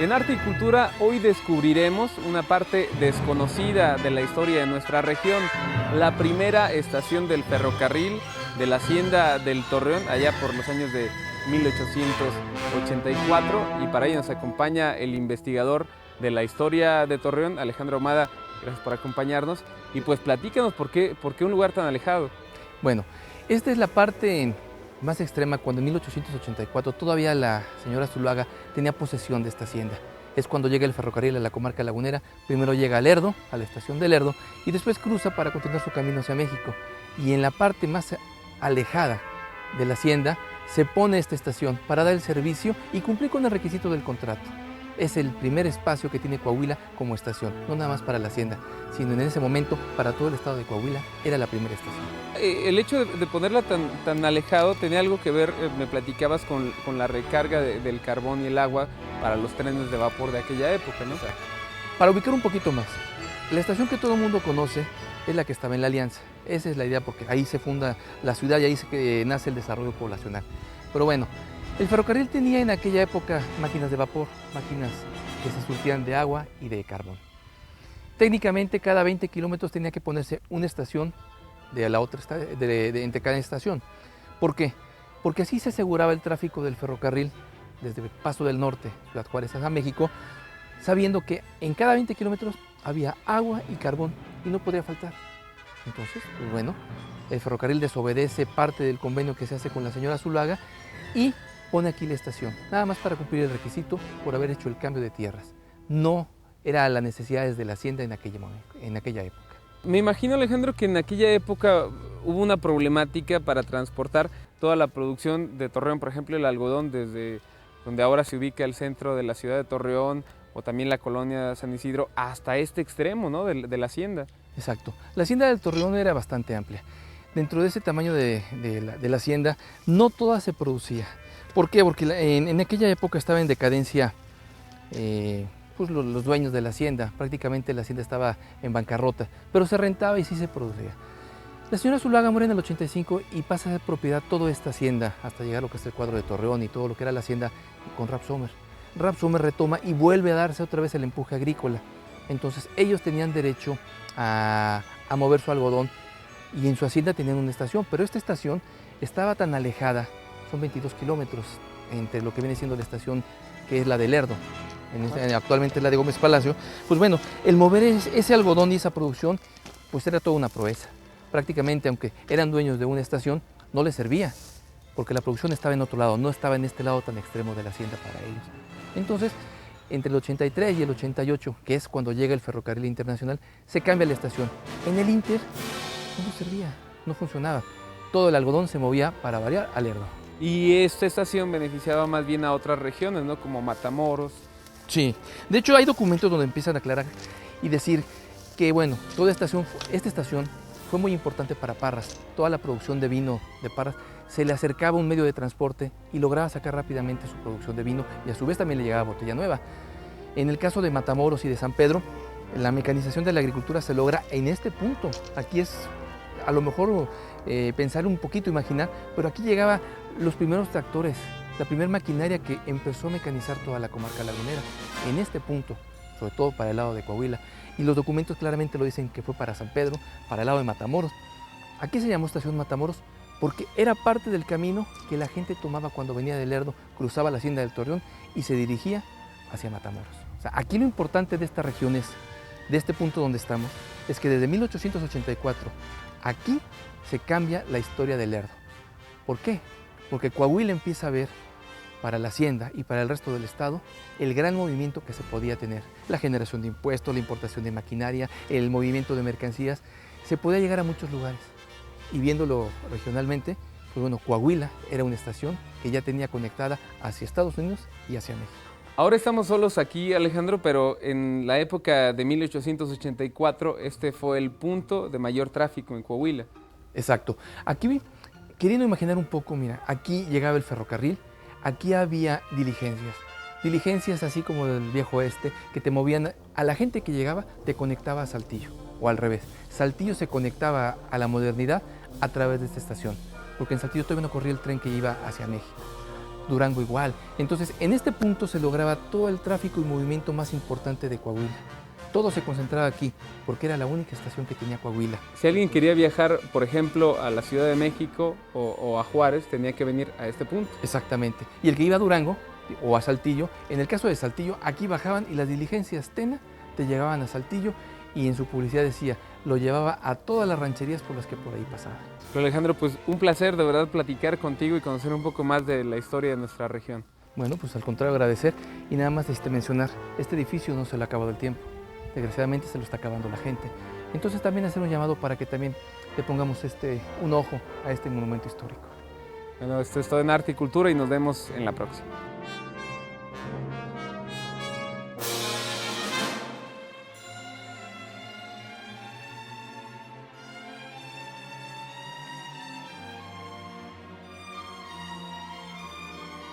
En Arte y Cultura hoy descubriremos una parte desconocida de la historia de nuestra región, la primera estación del ferrocarril de la Hacienda del Torreón, allá por los años de 1884, y para ello nos acompaña el investigador de la historia de Torreón, Alejandro Ahumada. Gracias por acompañarnos y pues platícanos por qué un lugar tan alejado. Bueno, esta es la parte más extrema, cuando en 1884 todavía la señora Zuloaga tenía posesión de esta hacienda. Es cuando llega el ferrocarril a la comarca lagunera. Primero llega a Lerdo, a la estación de Lerdo, y después cruza para continuar su camino hacia México. Y en la parte más alejada de la hacienda se pone esta estación para dar el servicio y cumplir con el requisito del contrato. Es el primer espacio que tiene Coahuila como estación, no nada más para la hacienda, sino en ese momento para todo el estado de Coahuila era la primera estación. El hecho de ponerla tan alejado tenía algo que ver, me platicabas, con la recarga del carbón y el agua para los trenes de vapor de aquella época, ¿no? Para ubicar un poquito más, la estación que todo el mundo conoce es la que estaba en la Alianza. Esa es la idea, porque ahí se funda la ciudad y ahí nace el desarrollo poblacional. Pero bueno, el ferrocarril tenía en aquella época máquinas de vapor, máquinas que se surtían de agua y de carbón. Técnicamente, cada 20 kilómetros tenía que ponerse una estación de la otra, entre cada estación. ¿Por qué? Porque así se aseguraba el tráfico del ferrocarril desde Paso del Norte, Ciudad Juárez, hasta México, sabiendo que en cada 20 kilómetros había agua y carbón y no podía faltar. Entonces, pues bueno, el ferrocarril desobedece parte del convenio que se hace con la señora Zuloaga y pone aquí la estación, nada más para cumplir el requisito por haber hecho el cambio de tierras. No era las necesidades de la hacienda en aquella época. Me imagino, Alejandro, que en aquella época hubo una problemática para transportar toda la producción de Torreón, por ejemplo, el algodón desde donde ahora se ubica el centro de la ciudad de Torreón, o también la colonia San Isidro, hasta este extremo, ¿no?, de la hacienda. Exacto. La hacienda del Torreón era bastante amplia. Dentro de ese tamaño de la hacienda, no toda se producía. ¿Por qué? Porque en aquella época estaba en decadencia pues los dueños de la hacienda. Prácticamente la hacienda estaba en bancarrota, pero se rentaba y sí se producía. La señora Zuloaga muere en el 85 y pasa a ser propiedad toda esta hacienda, hasta llegar a lo que es el cuadro de Torreón y todo lo que era la hacienda con Rapp Sommer. Rapp Sommer retoma y vuelve a darse otra vez el empuje agrícola. Entonces ellos tenían derecho a mover su algodón y en su hacienda tenían una estación, pero esta estación estaba tan alejada, son 22 kilómetros entre lo que viene siendo la estación que es la de Lerdo, actualmente es la de Gómez Palacio. Pues bueno, el mover ese algodón y esa producción pues era toda una proeza. Prácticamente, aunque eran dueños de una estación, no les servía, porque la producción estaba en otro lado, no estaba en este lado tan extremo de la hacienda para ellos. Entonces, entre el 83 y el 88, que es cuando llega el ferrocarril internacional, se cambia la estación. En el Inter no servía, no funcionaba. Todo el algodón se movía, para variar, a Lerdo. Y esta estación beneficiaba más bien a otras regiones, ¿no?, como Matamoros. Sí, de hecho hay documentos donde empiezan a aclarar y decir que, bueno, esta estación fue muy importante para Parras. Toda la producción de vino de Parras se le acercaba un medio de transporte y lograba sacar rápidamente su producción de vino, y a su vez también le llegaba botella nueva. En el caso de Matamoros y de San Pedro, la mecanización de la agricultura se logra en este punto. Aquí es a lo mejor pensar un poquito, imaginar, pero aquí llegaban los primeros tractores, la primera maquinaria que empezó a mecanizar toda la comarca lagunera, en este punto, sobre todo para el lado de Coahuila. Y los documentos claramente lo dicen que fue para San Pedro, para el lado de Matamoros. Aquí se llamó Estación Matamoros porque era parte del camino que la gente tomaba cuando venía de Lerdo, cruzaba la hacienda del Torreón y se dirigía hacia Matamoros. O sea, aquí lo importante de esta región es, de este punto donde estamos, es que desde 1884 aquí se cambia la historia de Lerdo. ¿Por qué? Porque Coahuila empieza a ver para la hacienda y para el resto del estado el gran movimiento que se podía tener. La generación de impuestos, la importación de maquinaria, el movimiento de mercancías, se podía llegar a muchos lugares. Y viéndolo regionalmente, pues bueno, Coahuila era una estación que ya tenía conectada hacia Estados Unidos y hacia México. Ahora estamos solos aquí, Alejandro, pero en la época de 1884 este fue el punto de mayor tráfico en Coahuila. Exacto. Aquí, queriendo imaginar un poco, mira, aquí llegaba el ferrocarril, aquí había diligencias así como del viejo oeste, que te movían, a la gente que llegaba te conectaba a Saltillo, o al revés. Saltillo se conectaba a la modernidad a través de esta estación, porque en Saltillo todavía no corría el tren que iba hacia México. Durango igual. Entonces, en este punto se lograba todo el tráfico y movimiento más importante de Coahuila. Todo se concentraba aquí, porque era la única estación que tenía Coahuila. Si alguien quería viajar, por ejemplo, a la Ciudad de México o a Juárez, tenía que venir a este punto. Exactamente. Y el que iba a Durango o a Saltillo, en el caso de Saltillo, aquí bajaban y las diligencias Tena te llegaban a Saltillo, y en su publicidad decía, lo llevaba a todas las rancherías por las que por ahí pasaban. Pero Alejandro, pues un placer de verdad platicar contigo y conocer un poco más de la historia de nuestra región. Bueno, pues al contrario, agradecer, y nada más mencionar, este edificio no se le ha acabado el tiempo. Desgraciadamente se lo está acabando la gente. Entonces también hacer un llamado para que también le pongamos un ojo a este monumento histórico. Bueno, esto es todo en Arte y Cultura y nos vemos en la próxima.